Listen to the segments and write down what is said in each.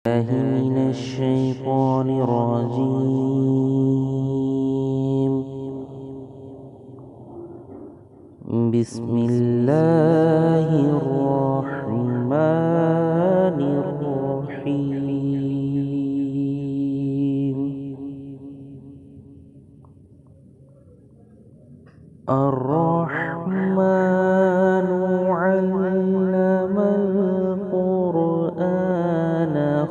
الله من الشيطان الرجيم. بسم الله الرحمن الرحيم. الرحمن علم القرآن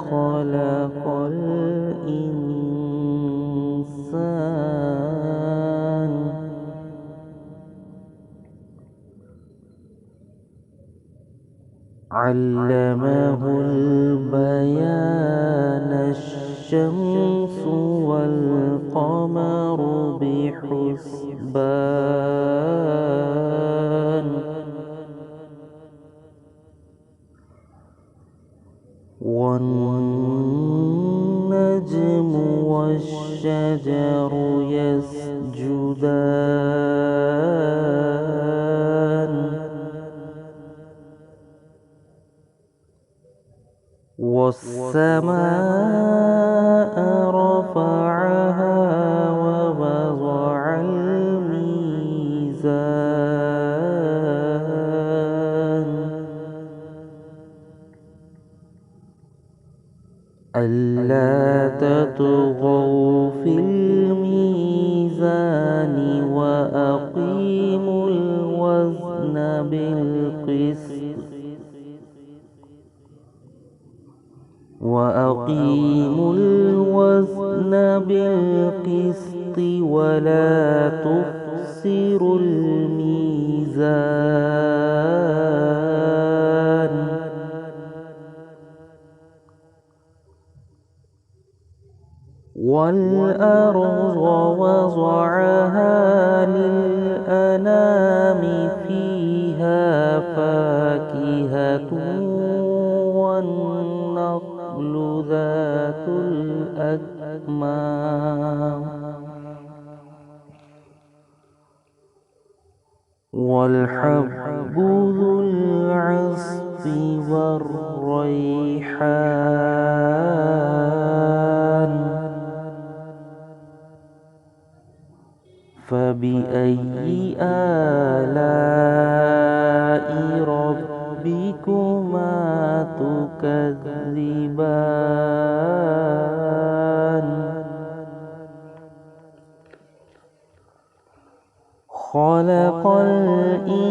خلق الإنسان علمه البيان الشمس والقمر بحسبان والنجم والشجر يسجدان والسماء رفعها ووضع الميزان ألا تطغوا في الميزان وأقيموا الوزن بالقسط ولا تخسروا الميزان والأرض وضعها للأنام فيها فاكهة والنخل ذات الأكمام والحب ذو العصف والريحان فبأي آلاء ربكما تكذبان خلق الإنسان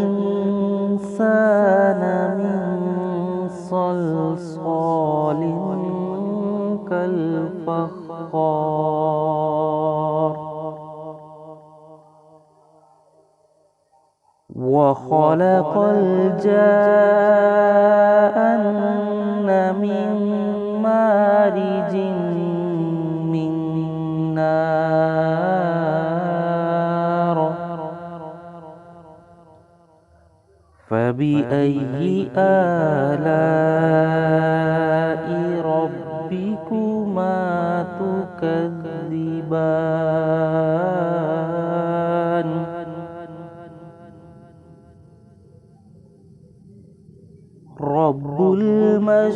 من صلصال كالفخار وخلق الجان من مارج من نار فبأي آلاء ربكما تكذبان رب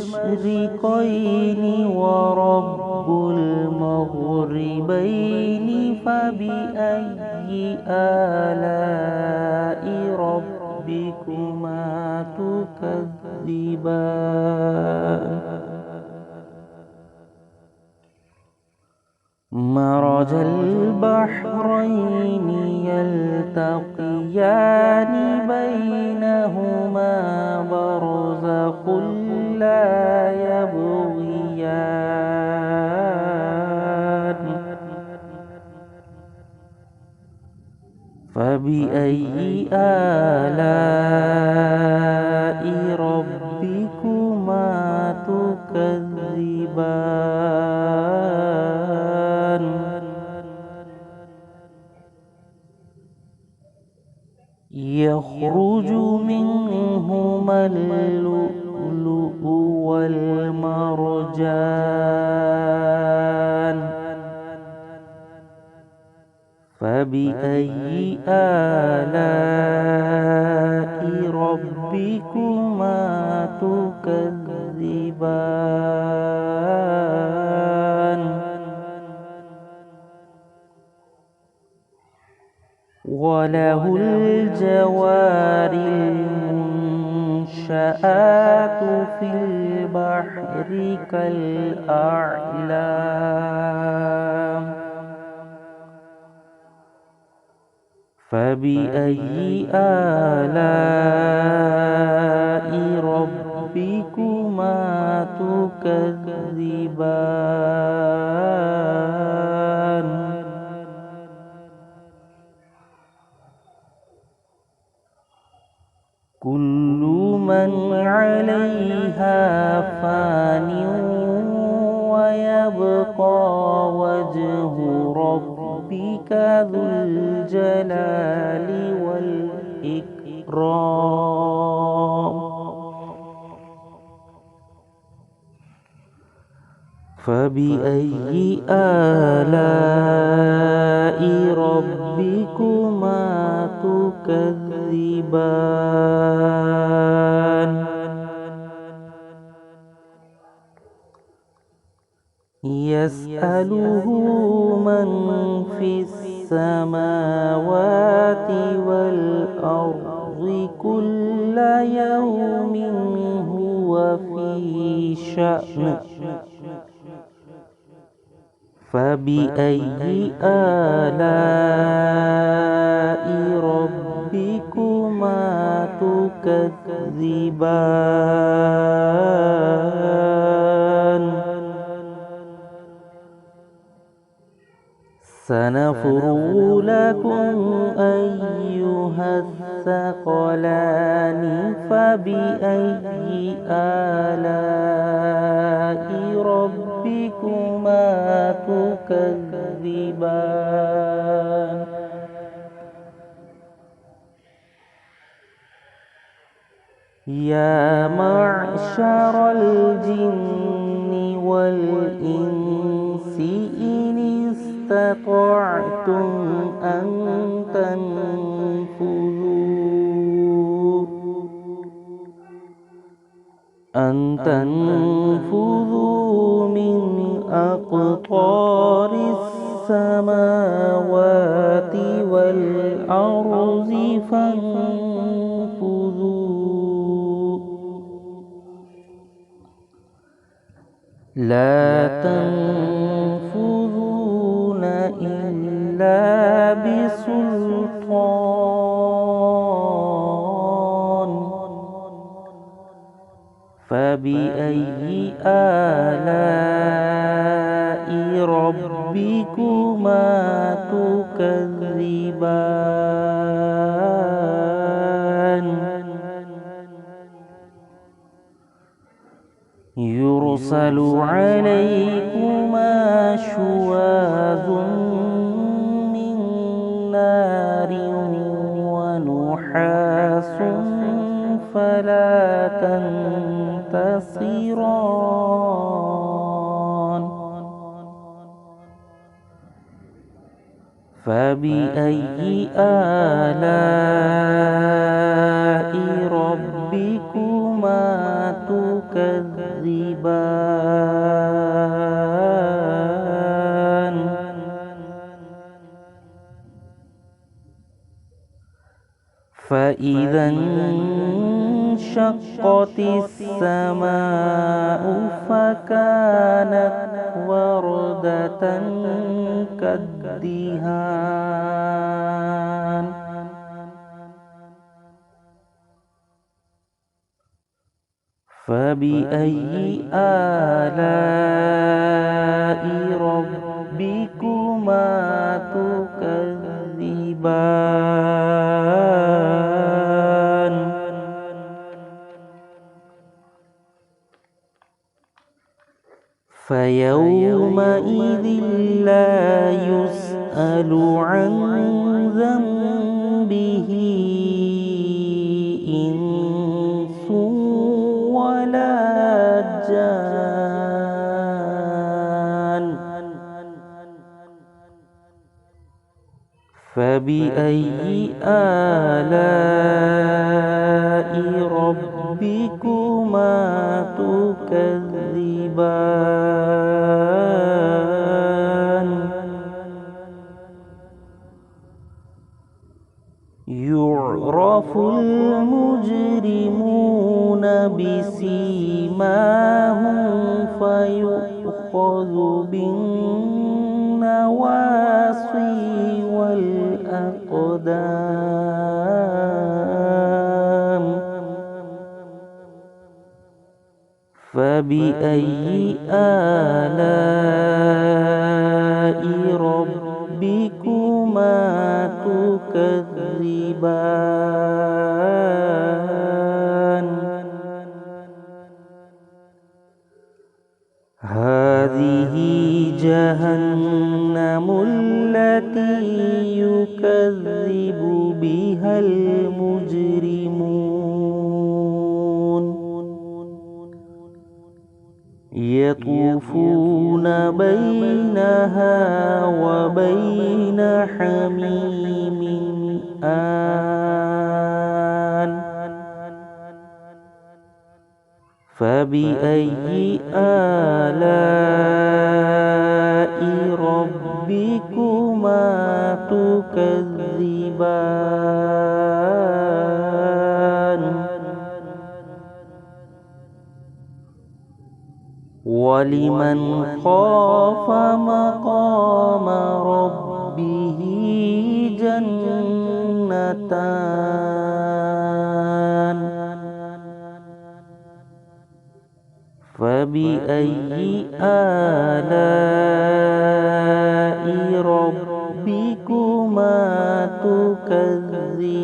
المشرقين ورب المغربين فبأي آلاء ربكما تكذبان مرج البحرين يلتقيان بينهما برزخ لا يبغيان فبأي آلاء ربكما تكذبان يخرج منهما اللؤلؤ والمرجان فبأي آلاء ربكما تكذبان وله الجوار المنشآت في البحر كالأعلام فبأي آلاء ربكما تكذبان كل من عليها فان ويبقى وجه ربك ذو الجلال والإكرام فبأي آلاء ربكما تكذبان يسأله من في السماوات والأرض كل يوم هو في شأن فبأي آلاء ربكما تكذبان سنفرغ لكم أيها الثقلان فبأي آلاء ربكما تكذبان يا معشر الجن والإنس إن استطعتم أن تنفذوا من أقطار السماوات والأرض فانفذوا لا تنفذون إلا بسلطان فبأي آلاء ربكما تكذبان يرسل عليكما شواظ من نار ونحاس فلا تنتصران فبأي آلاء ربكما تكذبان فإذا انشقت السماء فكانت وردة كالدهان فبأي آلاء ربكما تكذبان فيومئذ لا يسأل عن ذنبه إنس ولا جان فبأي آلاء ربكما تكذبان يعرف المجرمون بسيماهم فيؤخذ بالنواصي والأقدام فبأي آلاء ربكما تكذبان هذه جهنم التي يكذب بها المجرمون يطوفون بينها وبين حميم آن فبأي آلاء ربكما تكذبان ولمن خاف مقام ربه جنتان فبأي آلاء ربكما تكذبان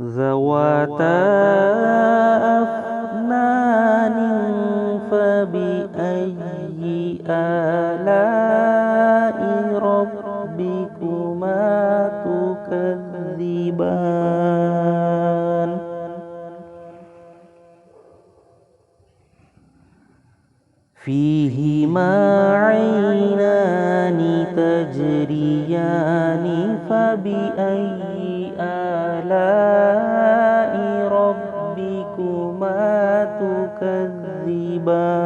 ذواتا أفنان فبأي آلاء ربكما تكذبان فيهما عينان تجريان فبأي آلاء ربكما تكذبان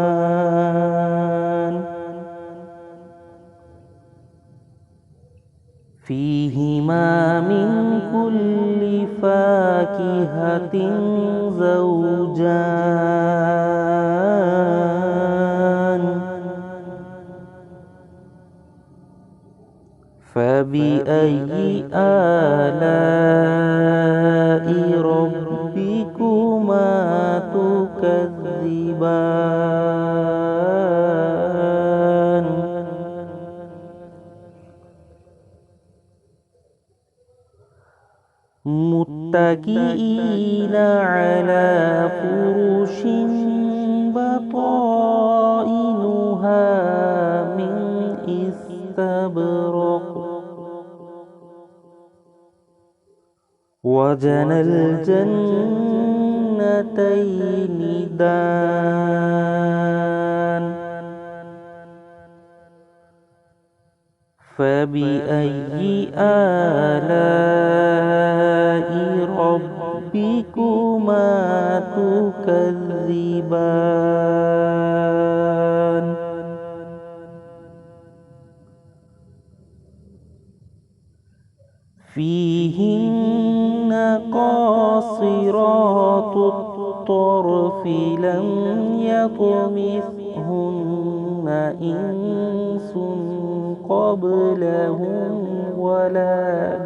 فيهما من كل فاكهة زوجان فبأي آلاء ربكما تكذبان متكئين على فرش بطائنها من استبرق وجنى الجنتين دان فبأي آلاء ربكما تكذبان فيهن قاصرات الطرف لم يطمثهن إنس قبلهم ولا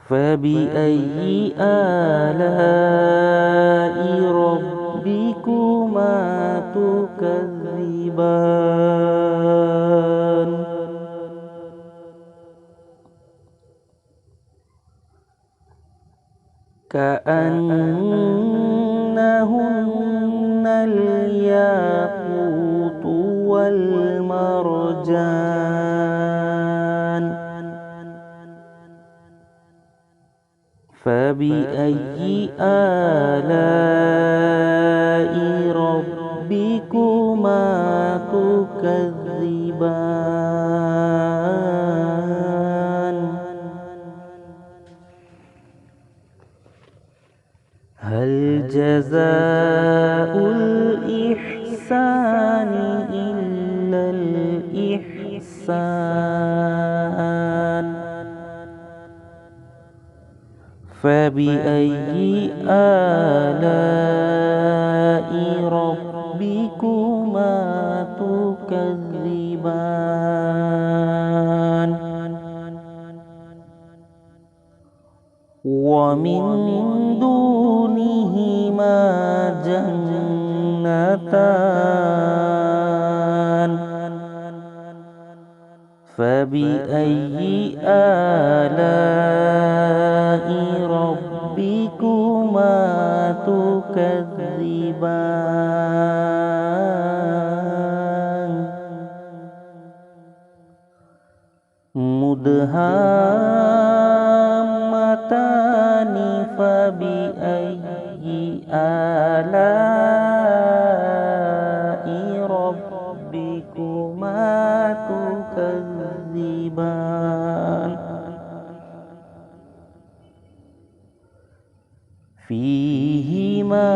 فبأي آلاء ربكما تكذبان كأنهن الياقوت والمرجان فبأي آلاء ربكما تكذبان هل جزاء الإحسان الإحسان إلا الإحسان. فبأي آلاء ربكما تكذبان. ومن دونهما جنتان. فبأي آلاء ربكما تكذبان. مدهامتان. فبأي آلاء ربكما تكذبان. فيهما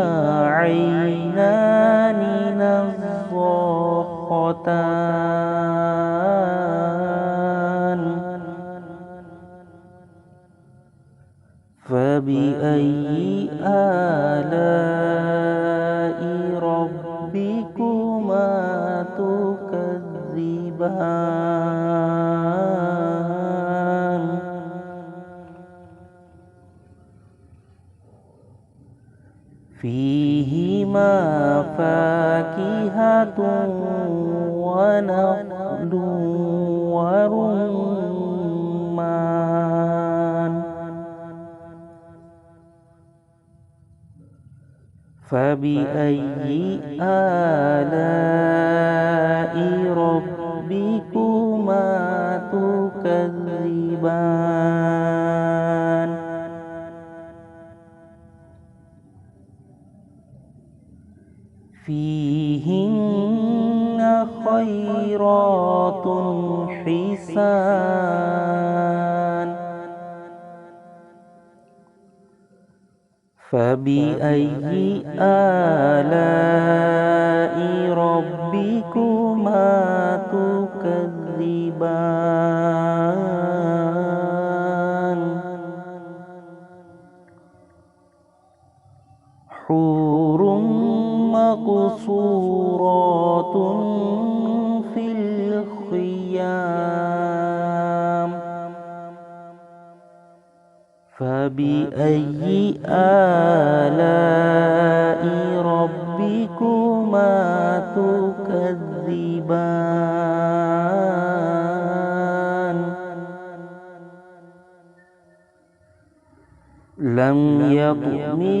عينان نضاختان. فبأي آلاء ربكما تكذبان. فيهما فاكهة ونخل ورمان. فبأي آلاء ربكما تكذبان. فيهن خيرات حسان. فبأي آلاء ربكما تكذبان. حور مقصورات في الخيام. فبأي آلاء ربكما تكذبان. لم يطمثهن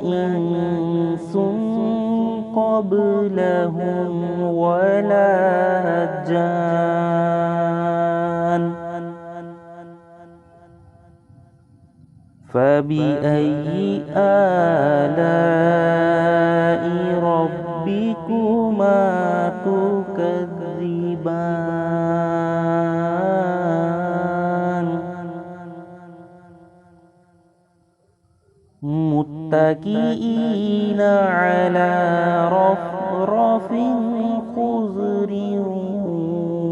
إنس قبلهم ولا جان. فبأي آلاء ربكما تكذبان. متكئين على رفرف خضر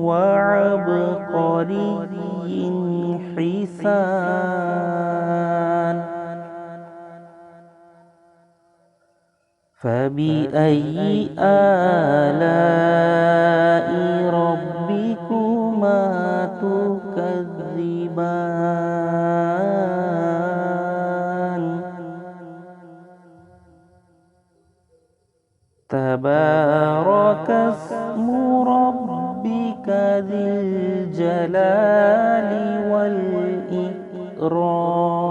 وعبقري حسان. فبأي آلاء ربكما تكذبان. تبارك اسم ربك ذي الجلال والإكرام.